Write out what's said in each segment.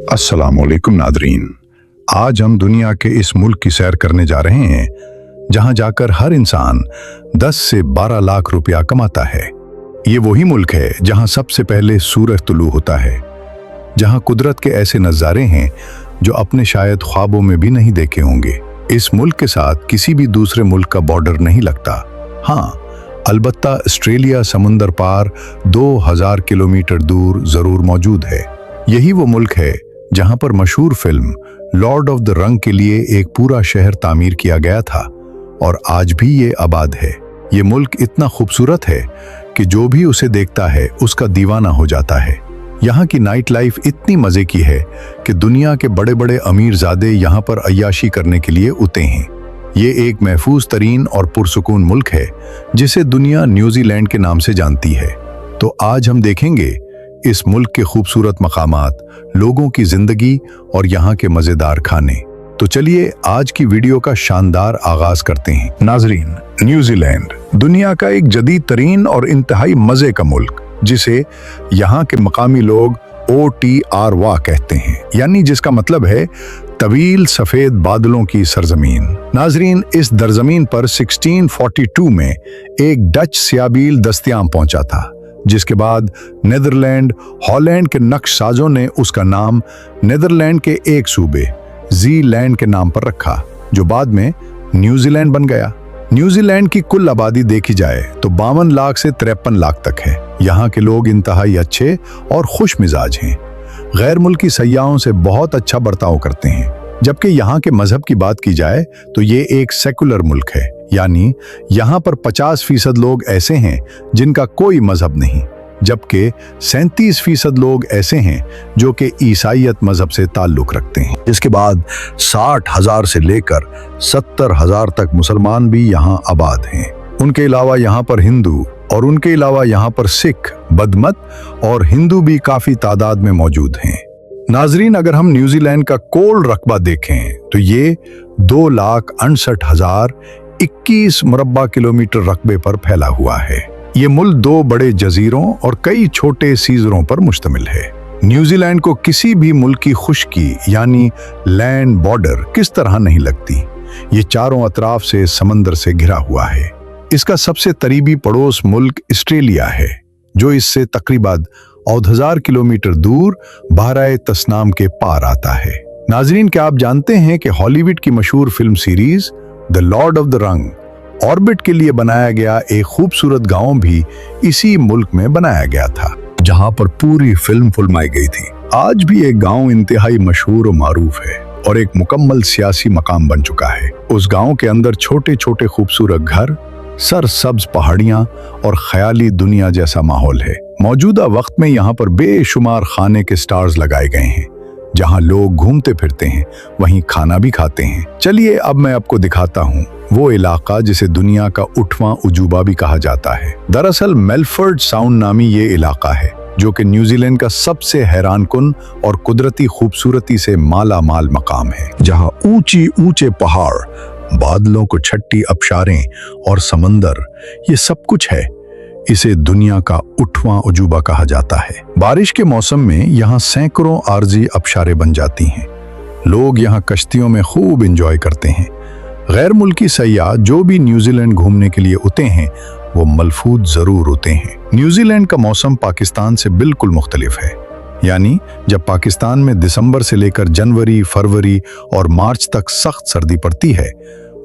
अस्सलामुअलैकुम नादरीन। आज हम दुनिया के इस मुल्क की सैर करने जा रहे हैं जहां जाकर हर इंसान 10 से 12 लाख रुपया कमाता है। ये वही मुल्क है जहां सबसे पहले सूरज तुलू होता है, जहां कुदरत के ऐसे नज़ारे हैं जो अपने शायद ख्वाबों में भी नहीं देखे होंगे। इस मुल्क के साथ किसी भी दूसरे मुल्क का बॉर्डर नहीं लगता। हाँ, अलबत्ता ऑस्ट्रेलिया समुंदर पार 2000 किलोमीटर दूर जरूर मौजूद है। यही वो मुल्क है जहां पर मशहूर फिल्म लॉर्ड ऑफ द रंग के लिए एक पूरा शहर तामीर किया गया था और आज भी ये आबाद है। ये मुल्क इतना खूबसूरत है कि जो भी उसे देखता है उसका दीवाना हो जाता है। यहाँ की नाइट लाइफ इतनी मजे की है कि दुनिया के बड़े बड़े अमीरजादे यहाँ पर अय्याशी करने के लिए उते हैं। ये एक महफूज तरीन और पुरसुकून मुल्क है जिसे दुनिया न्यूजीलैंड के नाम से जानती है। तो आज हम देखेंगे इस मुल्क के खूबसूरत मकामात, लोगों की जिंदगी और यहाँ के मजेदार खाने। तो चलिए आज की वीडियो का शानदार आगाज करते हैं। नाजरीन, न्यूजीलैंड दुनिया का एक जदीद तरीन और इंतहाई मजे का मुल्क, जिसे यहाँ के मकामी लोग OTRWA कहते हैं, यानी जिसका मतलब है तवील सफेद बादलों की सरजमीन। नाजरीन, इस दरजमीन पर 1642 में एक डच सियाबील दस्तयाम पहुंचा था, जिसके बाद नीदरलैंड हॉलैंड के नक्शसाजों ने उसका नाम नीदरलैंड के एक सूबे ज़ीलैंड के नाम पर रखा, जो बाद में न्यूजीलैंड बन गया। न्यूजीलैंड की कुल आबादी देखी जाए तो 52 लाख से 53 लाख तक है। यहाँ के लोग इंतहाई अच्छे और खुश मिजाज हैं, गैर मुल्की सयाहों से बहुत अच्छा बर्ताव करते हैं। जबकि यहाँ के मजहब की बात की जाए तो ये एक सेकुलर मुल्क है, यानी यहाँ पर 50% लोग ऐसे हैं जिनका कोई मजहब नहीं, जबकि 37% लोग ऐसे हैं जो कि ईसाईयत मजहब से ताल्लुक रखते हैं। इसके बाद 60,000 से लेकर 70,000 तक मुसलमान भी यहाँ आबाद हैं। उनके अलावा यहाँ पर हिंदू और उनके अलावा यहाँ पर सिख, बदमत और हिंदू भी काफी तादाद में मौजूद हैं। नाजरीन, अगर हम न्यूजीलैंड का कुल रकबा देखें तो ये 2,68,021 मुरब्बा किलोमीटर रकबे पर फैला हुआ है। ये मुल्क 2 बड़े जजीरों और कई छोटे सीजरों पर मुश्तमिल है। न्यूजीलैंड को किसी भी मुल्क की खुश्की यानी लैंड बॉर्डर किस तरह नहीं लगती। ये चारों अतराफ से समंदर से घिरा हुआ है। इसका सबसे करीबी पड़ोस मुल्क ऑस्ट्रेलिया है, जो इससे तकरीबन 1000 किलोमीटर दूर बहराए तसनाम के पार आता है। नाजरीन, क्या आप जानते हैं कि हॉलीवुड की मशहूर film series the Lord of the रंग ऑर्बिट के लिए बनाया गया एक खूबसूरत गांव भी इसी मुल्क में बनाया गया था, जहां पर पूरी फिल्म फिल्माई गई थी। आज भी एक गांव इंतहाई मशहूर और मारूफ है और एक मुकम्मल सियासी मकाम बन चुका है। उस गांव के अंदर छोटे छोटे खूबसूरत घर, सरसब्ज पहाड़ियां और ख्याली दुनिया जैसा माहौल है। मौजूदा वक्त में यहाँ पर बेशुमार खाने के स्टार्स लगाए गए हैं, जहाँ लोग घूमते फिरते हैं, वहीं खाना भी खाते हैं। चलिए अब मैं आपको दिखाता हूँ वो इलाका जिसे दुनिया का 8वां उजूबा भी कहा जाता है। दरअसल मेलफर्ड साउंड नामी ये इलाका है, जो कि न्यूजीलैंड का सबसे हैरानकुन और कुदरती खूबसूरती से माला माल मकाम है, जहाँ ऊंची ऊंचे पहाड़, बादलों को छट्टी अबशारें और समंदर, ये सब कुछ है। इसे दुनिया का 8वां उजूबा कहा जाता है। बारिश के मौसम में यहाँ सैकड़ों आरजी अबशारें बन जाती हैं। लोग यहाँ कश्तियों में खूब एंजॉय करते हैं। गैर मुल्की सयाह जो भी न्यूजीलैंड घूमने के लिए उते हैं वो मलफूद जरूर होते हैं। न्यूजीलैंड का मौसम पाकिस्तान से बिल्कुल मुख्तलिफ है, यानी जब पाकिस्तान में दिसंबर से लेकर जनवरी, फरवरी और मार्च तक सख्त सर्दी पड़ती है,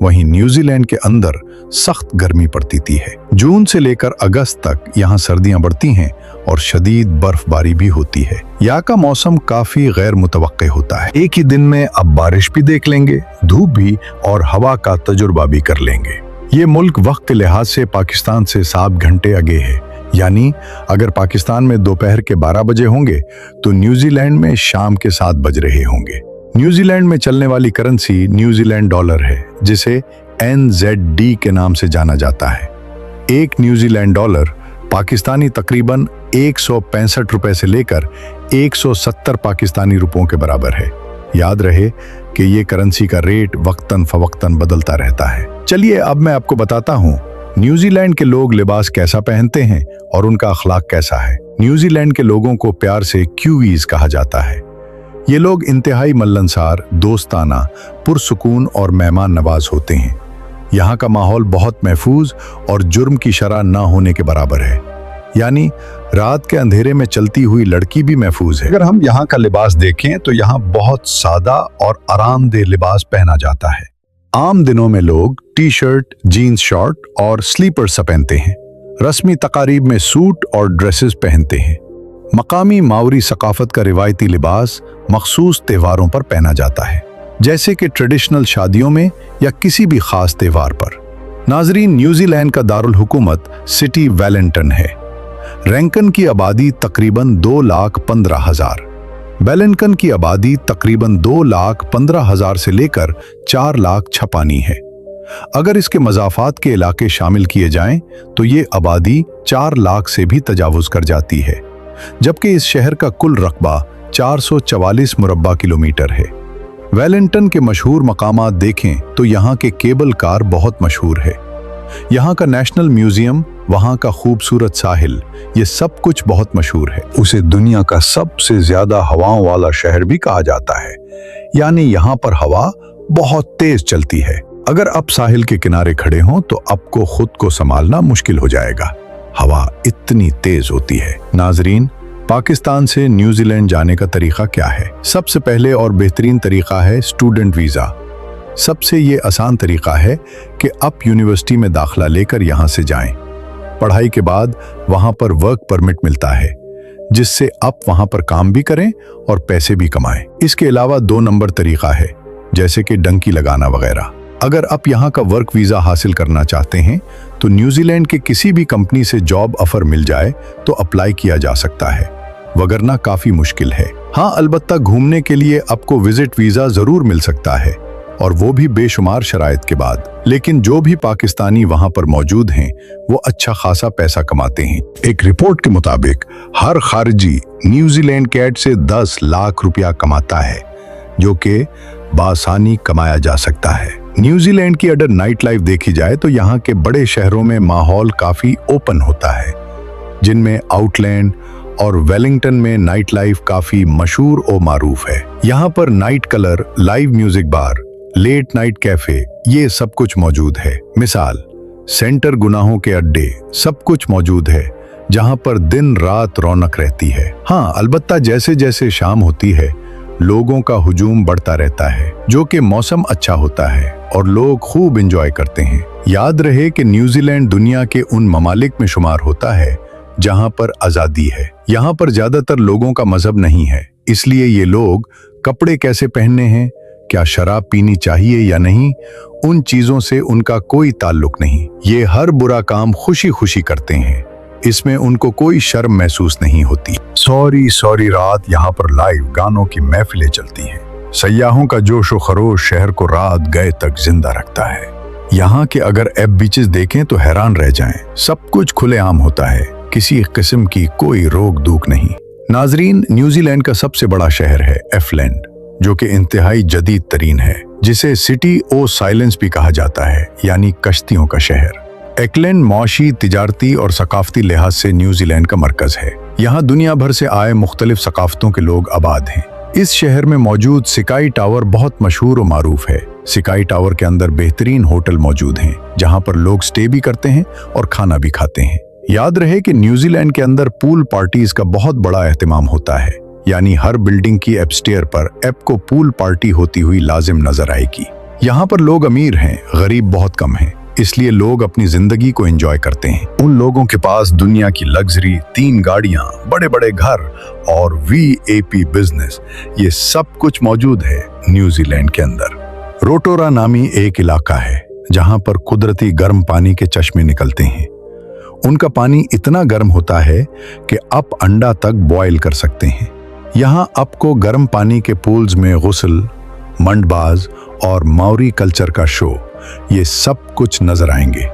वहीं न्यूजीलैंड के अंदर सख्त गर्मी पड़ती है। जून से लेकर अगस्त तक यहाँ सर्दियां बढ़ती हैं और शदीद बर्फबारी भी होती है। यहाँ का मौसम काफी गैर मुतवक्के होता है। एक ही दिन में अब बारिश भी देख लेंगे, धूप भी और हवा का तजुर्बा भी कर लेंगे। ये मुल्क वक्त के लिहाज से पाकिस्तान से 7 घंटे आगे है, यानी अगर पाकिस्तान में दोपहर के 12 बजे होंगे तो न्यूजीलैंड में शाम के 7 बज रहे होंगे। न्यूजीलैंड में चलने वाली करेंसी न्यूजीलैंड डॉलर है, जिसे NZD के नाम से जाना जाता है। एक न्यूजीलैंड डॉलर पाकिस्तानी तकरीबन 165 रुपए से लेकर 170 पाकिस्तानी रुपयों के बराबर है। याद रहे कि ये करेंसी का रेट वक्तन फवक्तन बदलता रहता है। चलिए अब मैं आपको बताता हूँ न्यूजीलैंड के लोग लिबास कैसा पहनते हैं और उनका अखलाक कैसा है। न्यूजीलैंड के लोगों को प्यार से क्यूईज कहा जाता है। ये लोग इंतहाई मिलनसार, दोस्ताना, पुरसुकून और मेहमान नवाज होते हैं। यहाँ का माहौल बहुत महफूज और जुर्म की शरह ना होने के बराबर है, यानी रात के अंधेरे में चलती हुई लड़की भी महफूज है। अगर हम यहाँ का लिबास देखें तो यहाँ बहुत सादा और आरामदेह लिबास पहना जाता है। आम दिनों में लोग टी शर्ट, जीन्स शॉर्ट और स्लीपर्स पहनते हैं। रस्मी तकारीब में सूट और ड्रेसेस पहनते हैं। मकामी मावरी सकाफत का रिवायती लिबास मखसूस त्योहारों पर पहना जाता है, जैसे कि ट्रेडिशनल शादियों में या किसी भी खास त्योहार पर। नाजरीन, न्यूजीलैंड का दारुल हुकूमत सिटी वेलिंगटन है। रैंकन की आबादी तकरीबन 2,15,000, वेलिंगटन की आबादी तकरीबन 2,15,000 से लेकर 4 लाख छपानी है। अगर इसके मज़ाफ़ात के इलाके शामिल किए जाएं तो ये आबादी 4 लाख से भी तजावुज़ कर जाती है, जबकि इस शहर का कुल रकबा 444 मुरब्बा किलोमीटर है। वेलिंगटन के मशहूर मकामात देखें तो यहाँ के केबल कार बहुत मशहूर है। यहाँ का नेशनल म्यूजियम, वहाँ का खूबसूरत साहिल, ये सब कुछ बहुत मशहूर है। उसे दुनिया का सबसे ज्यादा हवाओं वाला शहर भी कहा जाता है, यानी यहाँ पर हवा बहुत तेज चलती है। अगर आप साहिल के किनारे खड़े हों तो आपको खुद को संभालना मुश्किल हो जाएगा, हवा इतनी तेज होती है। नाजरीन, पाकिस्तान से न्यूजीलैंड जाने का तरीका क्या है? सबसे पहले और बेहतरीन तरीका है स्टूडेंट वीज़ा। सबसे ये आसान तरीका है कि आप यूनिवर्सिटी में दाखिला लेकर यहाँ से जाएं। पढ़ाई के बाद वहाँ पर वर्क परमिट मिलता है, जिससे आप वहाँ पर काम भी करें और पैसे भी कमाएं। इसके अलावा 2 नंबर तरीका है, जैसे कि डंकी लगाना वगैरह। अगर आप यहाँ का वर्क वीज़ा हासिल करना चाहते हैं तो न्यूजीलैंड के किसी भी कंपनी से जॉब ऑफर मिल जाए तो अप्लाई किया जा सकता है, वगरना काफ़ी मुश्किल है। हाँ, अलबत्ता घूमने के लिए आपको विजिट वीज़ा ज़रूर मिल सकता है, और वो भी बेशुमार शराइत के बाद। लेकिन जो भी पाकिस्तानी वहाँ पर मौजूद हैं वो अच्छा खासा पैसा कमाते हैं। एक रिपोर्ट के मुताबिक हर खारिजी न्यूजीलैंड कैट से 10 लाख रुपया कमाता है, जो कि बासानी कमाया जा सकता है। न्यूजीलैंड की अगर नाइट लाइफ देखी जाए तो यहाँ के बड़े शहरों में माहौल काफ़ी ओपन होता है, जिनमें आउटलैंड और वेलिंगटन में नाइट लाइफ काफ़ी मशहूर और मारूफ है। यहाँ पर नाइट कलर, लाइव म्यूजिक बार, लेट नाइट कैफे, ये सब कुछ मौजूद है। मिसाल, सेंटर गुनाहों के अड्डे, सब कुछ मौजूद है, जहां पर दिन रात रौनक रहती है। हाँ, अलबत्ता जैसे जैसे शाम होती है लोगों का हुजूम बढ़ता रहता है, जो कि मौसम अच्छा होता है और लोग खूब एंजॉय करते हैं। याद रहे कि न्यूजीलैंड दुनिया के उन ममालिक में शुमार होता है जहां पर आज़ादी है। यहाँ पर ज्यादातर लोगों का मजहब नहीं है, इसलिए ये लोग कपड़े कैसे पहनने हैं, क्या शराब पीनी चाहिए या नहीं, उन चीजों से उनका कोई ताल्लुक नहीं। ये हर बुरा काम खुशी खुशी करते हैं, इसमें उनको कोई शर्म महसूस नहीं होती। सॉरी रात यहाँ पर लाइव गानों की महफिलें चलती हैं। सयाहों का जोश व खरोश शहर को रात गए तक जिंदा रखता है। यहाँ के अगर एफ बीचेस देखें तो हैरान रह जाएं। सब कुछ खुलेआम होता है, किसी किस्म की कोई रोक टोक नहीं। नाजरीन, न्यूजीलैंड का सबसे बड़ा शहर है ऑकलैंड, जो कि इंतहाई जदीद तरीन है, जिसे सिटी ओ साइलेंस भी कहा जाता है, यानी कश्तियों का शहर। ऑकलैंड मौशी, तिजारती और सकाफती लिहाज से न्यूजीलैंड का मरकज है। यहाँ दुनिया भर से आए मुख्तलिफ सकाफतों के लोग आबाद हैं। इस शहर में मौजूद स्काई टावर बहुत मशहूर और मारूफ है। स्काई टावर के अंदर बेहतरीन होटल मौजूद हैं, जहाँ पर लोग स्टे भी करते हैं और खाना भी खाते हैं। याद रहे कि न्यूजीलैंड के अंदर पूल पार्टीज का बहुत बड़ा एहतमाम होता है, यानी हर बिल्डिंग की अपस्टेयर पर आपको पूल पार्टी होती हुई लाजिम नजर आएगी। यहाँ पर लोग अमीर हैं, गरीब बहुत कम हैं, इसलिए लोग अपनी जिंदगी को एंजॉय करते हैं। उन लोगों के पास दुनिया की लग्जरी, 3 गाड़ियां, बड़े बड़े घर और वीआईपी बिजनेस, ये सब कुछ मौजूद है न्यूजीलैंड के अंदर। रोटोरा नामी एक इलाका है जहां पर कुदरती गर्म पानी के चश्मे निकलते हैं। उनका पानी इतना गर्म होता है कि आप अंडा तक बॉयल कर सकते हैं। यहाँ आपको गर्म पानी के पूल्स में गुस्ल, मंडबाज और मावरी कल्चर का शो, ये सब कुछ नजर आएंगे।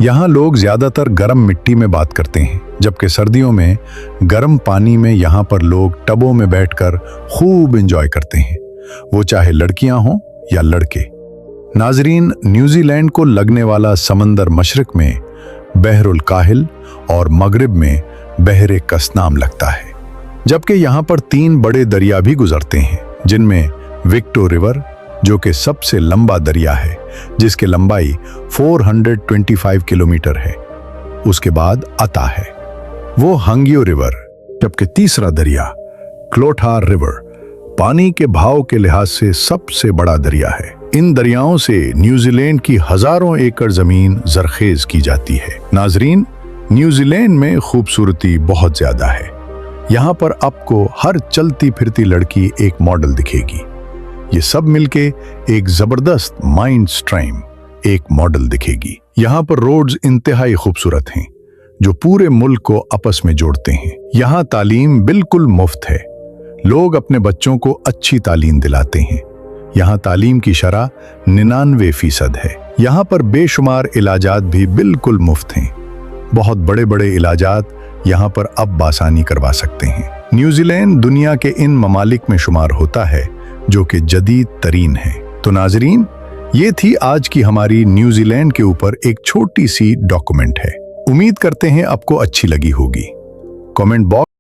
यहाँ लोग ज्यादातर गर्म मिट्टी में बात करते हैं, जबकि सर्दियों में गर्म पानी में यहाँ पर लोग टबों में बैठकर खूब एंजॉय करते हैं, वो चाहे लड़कियां हों या लड़के। नाजरीन, न्यूजीलैंड को लगने वाला समंदर मशरक में बहरुल काहिल और मगरिब में बहरे कस नाम लगता है। जबकि यहाँ पर 3 बड़े दरिया भी गुजरते हैं, जिनमें विक्टो रिवर, जो कि सबसे लंबा दरिया है, जिसकी लंबाई 425 किलोमीटर है। उसके बाद अता है, वो हंग्यो रिवर। जबकि तीसरा दरिया क्लोथार रिवर पानी के भाव के लिहाज से सबसे बड़ा दरिया है। इन दरियाओं से न्यूजीलैंड की हजारों एकड़ जमीन जरखेज की जाती है। नाजरीन, न्यूजीलैंड में खूबसूरती बहुत ज्यादा है। यहाँ पर आपको हर चलती फिरती लड़की एक मॉडल दिखेगी। ये सब मिलके एक जबरदस्त माइंड स्ट्रीम, एक मॉडल दिखेगी। यहाँ पर रोड्स इंतहाई खूबसूरत हैं, जो पूरे मुल्क को आपस में जोड़ते हैं। यहाँ तालीम बिल्कुल मुफ्त है। लोग अपने बच्चों को अच्छी तालीम दिलाते हैं। यहाँ तालीम की शरह 99% है। यहाँ पर बेशुमार इलाजात भी बिल्कुल मुफ्त हैं। बहुत बड़े बड़े इलाजात यहाँ पर अब बासानी करवा सकते हैं। न्यूजीलैंड दुनिया के इन ममालिक में शुमार होता है जो कि जदीद तरीन है। तो नाजरीन, ये थी आज की हमारी न्यूजीलैंड के ऊपर एक छोटी सी डॉक्यूमेंट है। उम्मीद करते हैं आपको अच्छी लगी होगी। Comment box